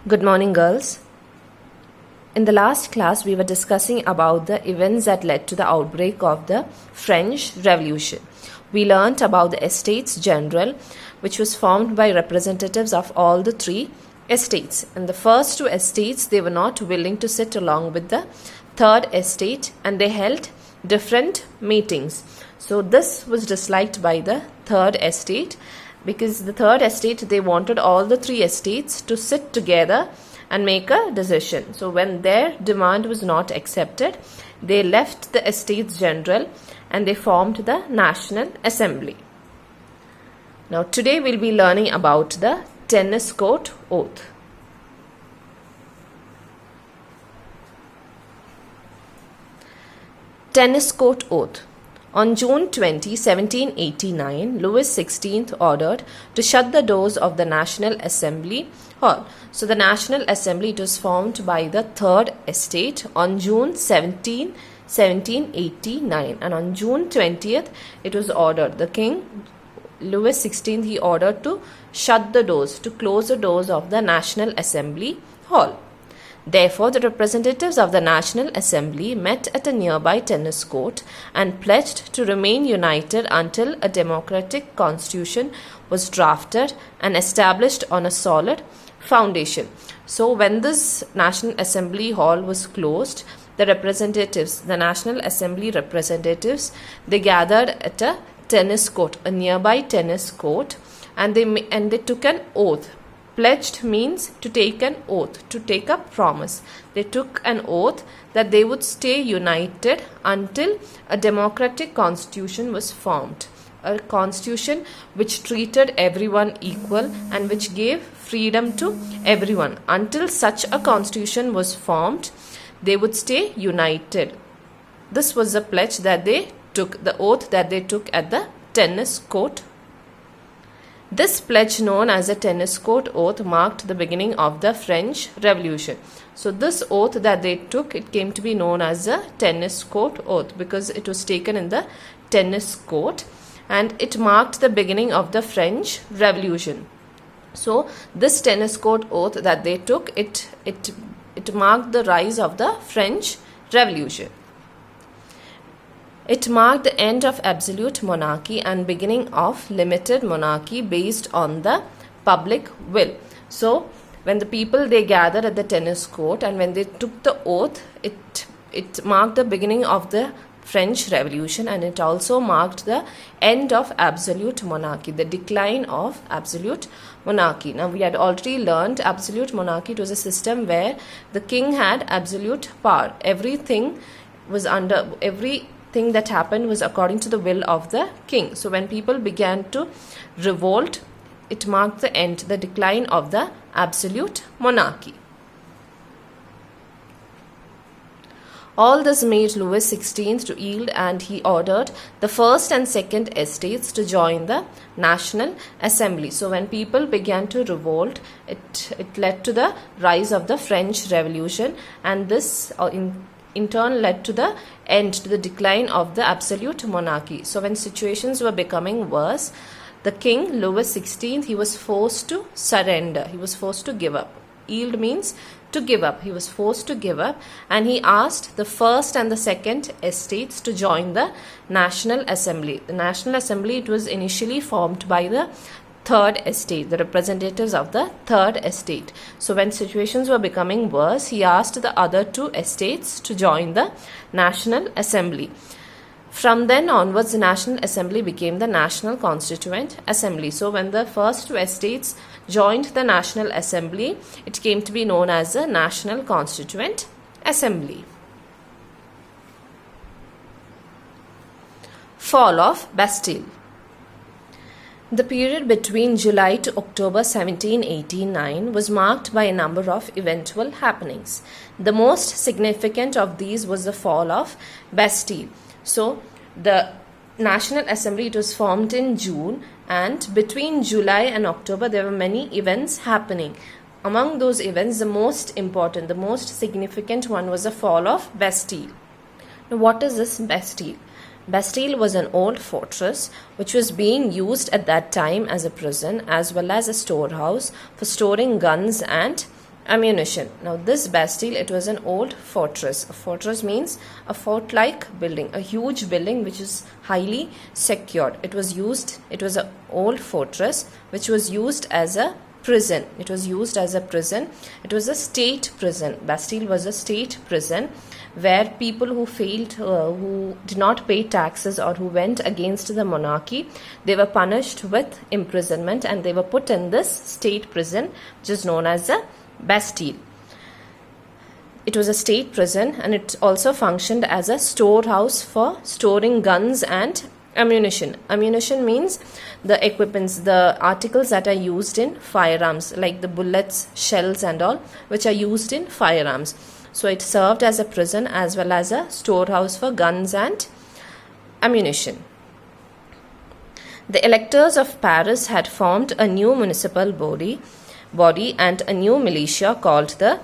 Good morning, girls. In the last class, we were discussing about the events that led to the outbreak of the French Revolution. We learnt about the Estates General, which was formed by representatives of all the three estates. In the first two estates, they were not willing to sit along with the third estate and they held different meetings. So this was disliked by the third estate, because the third estate, they wanted all the three estates to sit together and make a decision. So when their demand was not accepted, they left the Estates General and they formed the National Assembly. Now today we'll be learning about the Tennis Court Oath. Tennis Court Oath. On June 20, 1789, Louis XVI ordered to shut the doors of the National Assembly Hall. So the National Assembly, it was formed by the Third Estate on June 17, 1789, and on June 20th, it was ordered. The King, Louis XVI, he ordered to shut the doors, to close the doors of the National Assembly Hall. Therefore, the representatives of the National Assembly met at a nearby tennis court and pledged to remain united until a democratic constitution was drafted and established on a solid foundation. So, when this National Assembly Hall was closed, the representatives, the National Assembly representatives, they gathered at a tennis court, a nearby tennis court, and they took an oath. Pledged means to take an oath, to take a promise. They took an oath that they would stay united until a democratic constitution was formed. A constitution which treated everyone equal and which gave freedom to everyone. Until such a constitution was formed, they would stay united. This was the pledge that they took, the oath that they took at the tennis court. This pledge, known as the Tennis Court Oath, marked the beginning of the French Revolution. So this oath that they took, it came to be known as the Tennis Court Oath because it was taken in the tennis court, and it marked the beginning of the French Revolution. So this Tennis Court Oath that they took, it marked the rise of the French Revolution. It marked the end of absolute monarchy and beginning of limited monarchy based on the public will. So, when the people, they gathered at the tennis court and when they took the oath, it marked the beginning of the French Revolution, and it also marked the end of absolute monarchy, the decline of absolute monarchy. Now, we had already learned absolute monarchy. It was a system where the king had absolute power. Everything that happened was according to the will of the king. So when people began to revolt, it marked the end, the decline of the absolute monarchy. All this made Louis XVI to yield, and he ordered the first and second estates to join the National Assembly. So when people began to revolt, it led to the rise of the French Revolution, and this in turn led to the end, to the decline of the absolute monarchy. So when situations were becoming worse, the king, Louis XVI, he was forced to surrender. He was forced to give up. Yield means to give up. He was forced to give up, and he asked the first and the second estates to join the National Assembly. The National Assembly, it was initially formed by the Third Estate, the representatives of the Third Estate. So when situations were becoming worse, he asked the other two estates to join the National Assembly. From then onwards, the National Assembly became the National Constituent Assembly. So when the first two estates joined the National Assembly, it came to be known as the National Constituent Assembly. Fall of Bastille. The period between July to October 1789 was marked by a number of eventful happenings. The most significant of these was the fall of Bastille. So, the National Assembly, it was formed in June, and between July and October there were many events happening. Among those events, the most important, the most significant one was the fall of Bastille. Now, what is this Bastille? Bastille was an old fortress which was being used at that time as a prison as well as a storehouse for storing guns and ammunition. Now this Bastille, it was an old fortress. A fortress means a fort-like building, a huge building which is highly secured. It was an old fortress which was used as a prison. It was used as a prison. It was a state prison. Bastille was a state prison where people who failed, who did not pay taxes or who went against the monarchy, they were punished with imprisonment and they were put in this state prison which is known as the Bastille. It was a state prison and it also functioned as a storehouse for storing guns and ammunition. Ammunition means the equipments, the articles that are used in firearms, like the bullets, shells and all, which are used in firearms. So it served as a prison as well as a storehouse for guns and ammunition. The electors of Paris had formed a new municipal body and a new militia called the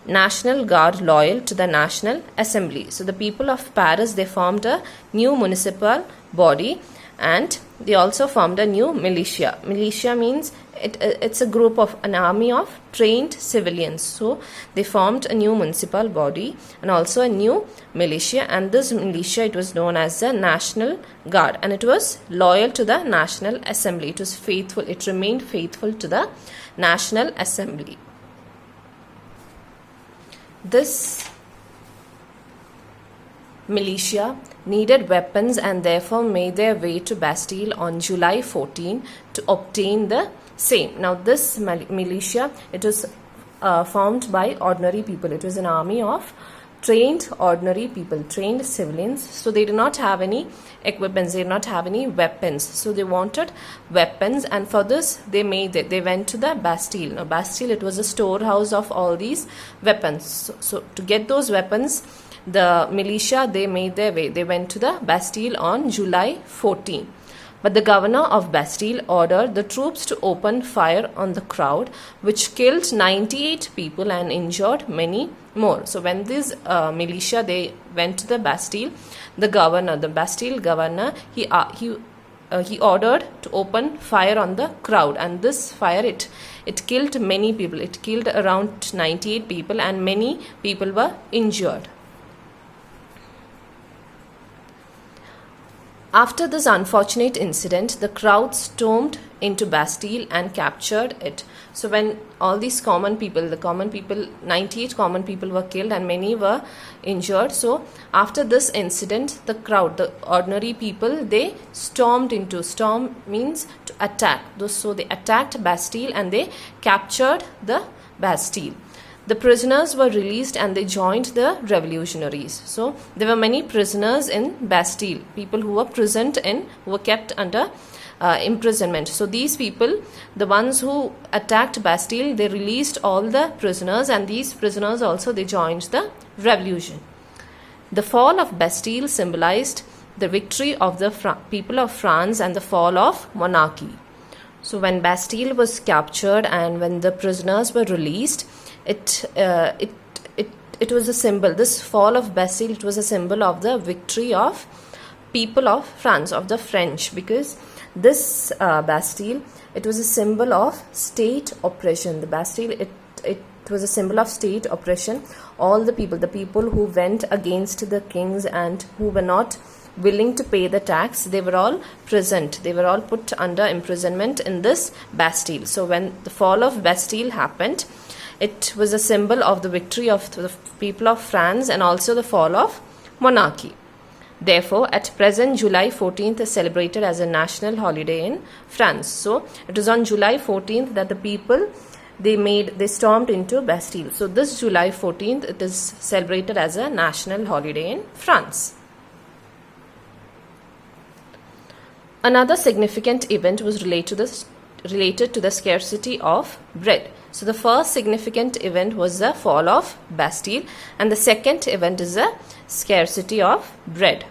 National Guard, loyal to the National Assembly. So the people of Paris, they formed a new municipal body and they also formed a new militia. Militia means it's a group of an army of trained civilians. So they formed a new municipal body and also a new militia, and this militia, it was known as the National Guard and it was loyal to the National Assembly. It was faithful, it remained faithful to the National Assembly. This militia needed weapons and therefore made their way to Bastille on July 14 to obtain the same. Now this militia, it was formed by ordinary people. It was an army of trained ordinary people, trained civilians. So they did not have any equipments, they did not have any weapons. So they wanted weapons, and for this they went to the Bastille. Now Bastille, it was a storehouse of all these weapons. So to get those weapons, the militia, they made their way. They went to the Bastille on July 14. But the governor of Bastille ordered the troops to open fire on the crowd, which killed 98 people and injured many more. So when this militia, they went to the Bastille, the Bastille governor, he ordered to open fire on the crowd, and this fire, it killed many people. It killed around 98 people and many people were injured. After this unfortunate incident, the crowd stormed into Bastille and captured it. So when all these common people, 98 common people were killed and many were injured. So after this incident, the crowd, the ordinary people, they stormed into. Storm means to attack. So they attacked Bastille and they captured the Bastille. The prisoners were released and they joined the revolutionaries. So there were many prisoners in Bastille, people who were kept under imprisonment. So these people, the ones who attacked Bastille, they released all the prisoners, and these prisoners also, they joined the revolution. The fall of Bastille symbolized the victory of the people of France and the fall of monarchy. So when Bastille was captured and when the prisoners were released, it was a symbol. This fall of Bastille, it was a symbol of the victory of people of France, of the French, because this Bastille, it was a symbol of state oppression. The Bastille, it was a symbol of state oppression. All the people who went against the kings and who were not willing to pay the tax, they were all present. They were all put under imprisonment in this Bastille. So when the fall of Bastille happened, it was a symbol of the victory of the people of France and also the fall of monarchy. Therefore, at present, July 14th is celebrated as a national holiday in France. So it was on July 14th that the people, they stormed into Bastille. So this July 14th, it is celebrated as a national holiday in France. Another significant event was related to the scarcity of bread. So the first significant event was the fall of Bastille, and the second event is the scarcity of bread.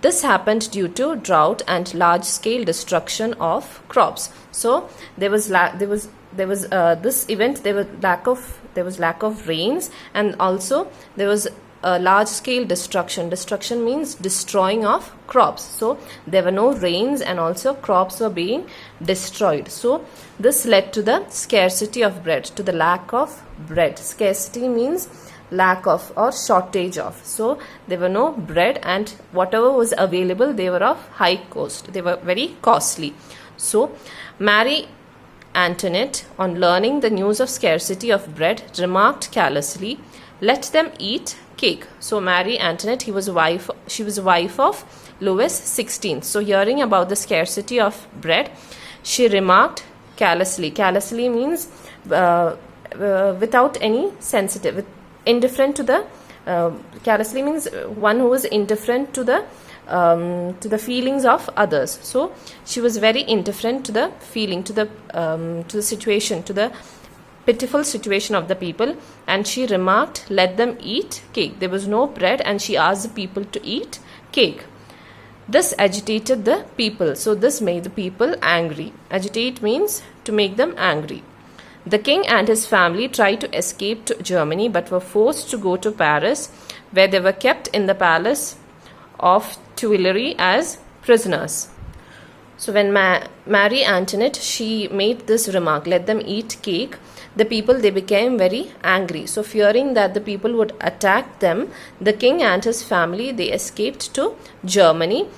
This happened due to drought and large-scale destruction of crops. So there was lack of rains, and also there was large scale destruction. Destruction means destroying of crops. So there were no rains and also crops were being destroyed. So this led to the scarcity of bread, to the lack of bread. Scarcity means lack of or shortage of. So there were no bread, and whatever was available, they were of high cost. They were very costly. So Marie Antoinette, on learning the news of scarcity of bread, remarked carelessly, "Let them eat cake." So Marie Antoinette, she was a wife of Louis XVI. So hearing about the scarcity of bread, she remarked carelessly. Carelessly means without any sensitive, indifferent to the. Carelessly means one who is indifferent to the feelings of others. So she was very indifferent to the feeling, to the situation, to the pitiful situation of the people, and she remarked, "Let them eat cake." There was no bread, and she asked the people to eat cake. This agitated the people. So this made the people angry. Agitate means to make them angry. The king and his family tried to escape to Germany, but were forced to go to Paris, where they were kept in the palace of Tuileries as prisoners. So when Marie Antoinette, she made this remark, "Let them eat cake," the people, they became very angry. So fearing that the people would attack them, the king and his family, they escaped to Germany,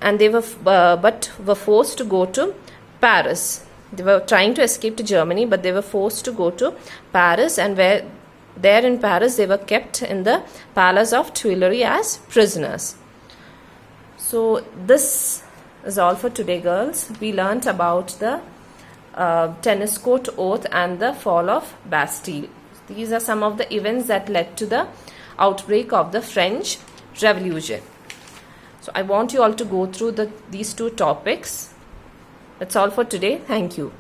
and they were forced to go to Paris. They were trying to escape to Germany, but they were forced to go to Paris, and there in Paris they were kept in the palace of Tuileries as prisoners. So this is all for today, girls. We learnt about the tennis court oath and the fall of Bastille. These are some of the events that led to the outbreak of the French Revolution. So I want you all to go through these two topics. That's all for today. Thank you.